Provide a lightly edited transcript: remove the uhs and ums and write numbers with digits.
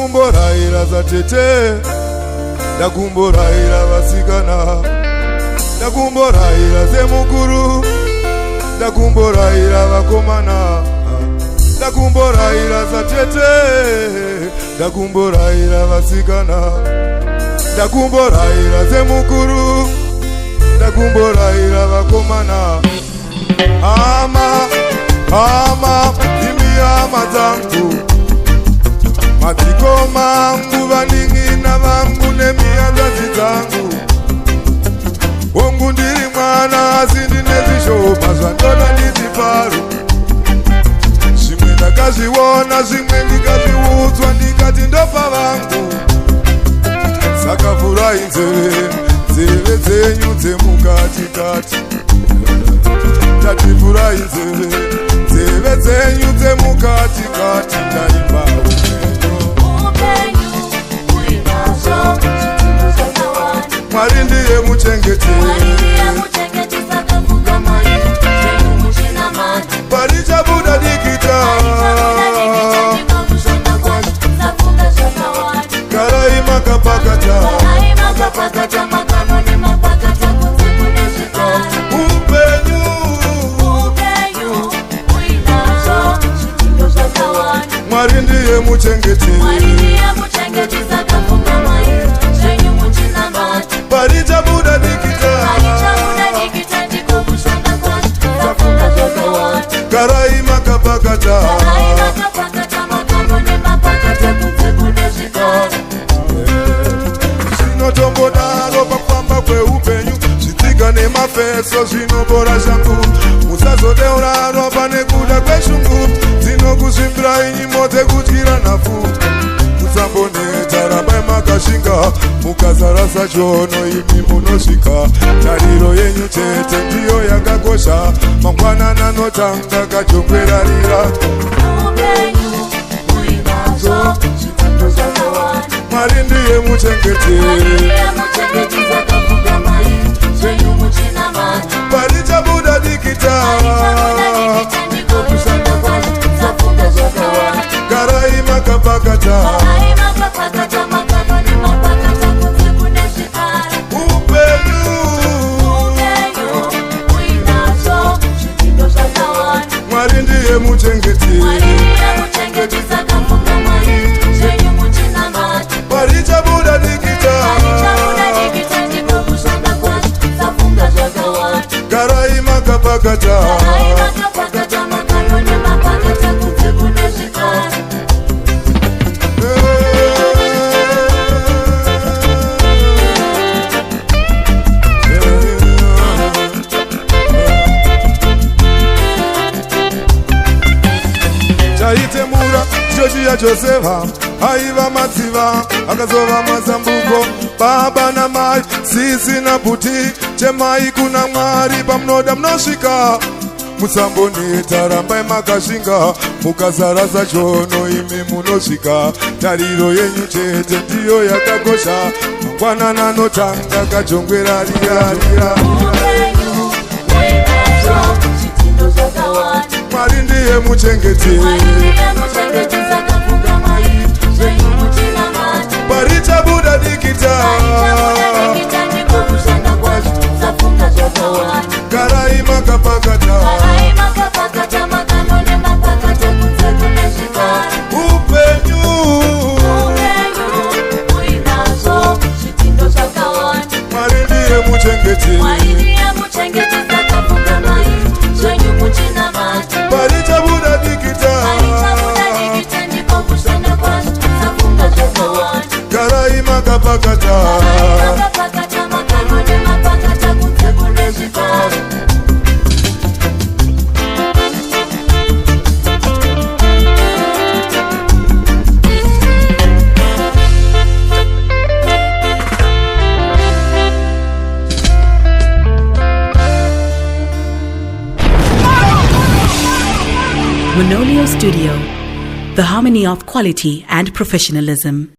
ndakumboraira zatete, ndakumboraira vasikana, ndakumboraira zemukuru, ndakumboraira vakomana, ndakumboraira zatete, ndakumboraira vasikana, ndakumboraira zemukuru, ndakumboraira vakomana. Ama imi ama zangu, matiko mangu, vaning'ina vangu nemianzazi zangu. Wangu ndiri mwana asi ndine zvishoma zvandoda ndidziparu. Zvimwe ndakazviona, zvimwe ndikazviudzwa, ndikati ndopa vangu. Saka vurai nzeve dzenyu dzemukatikati, tati vurai nzeve dzenyu dzemukatikati, taimba Mwari ndiye muchengeti, parichabuda dikita, garai makapakata, Mwari ndiye muchengeti, parichabuda dikita, garai makapakata, zvinotombodaro pakufamba kweupenyu, zvitsiga nemafeso zvinobora shangu. Musazodeura ropa nekuda kweshungu, dzinokuzvimbirai nyimbo dzekutyira nhafu. Musamboneta rambai makashinga, mukazarasa chono imi munosvika. Tariro yenyu chete ndiyo yakakosha, mangwanana notanga kachokwerarira. Mwari ndiye muchengeti, parichabuda dikita, garai makapakata, upenyu Mwari ndiye muchengeti, parichabuda dikita, garai makapakata, chaitemura chochiya Josefa, aiva matsiva akazova mazambuko. Baba namai, sisi na puti, chemai kuna Mwari pamunoda munosvika. Musamboneta rambai makashinga, mukazarasa chono imi munosvika. Tariro yenyu chete ndiyo yakakosha, mangwanana notanga kachongwerarira. Mwari ndiye muchengeti, parichabuda dikita, garai makapakata, upenyu Mwari ndiye muchengeti, parichabuda dikita, garai makapakata, Manolio Studio, the harmony of quality and professionalism.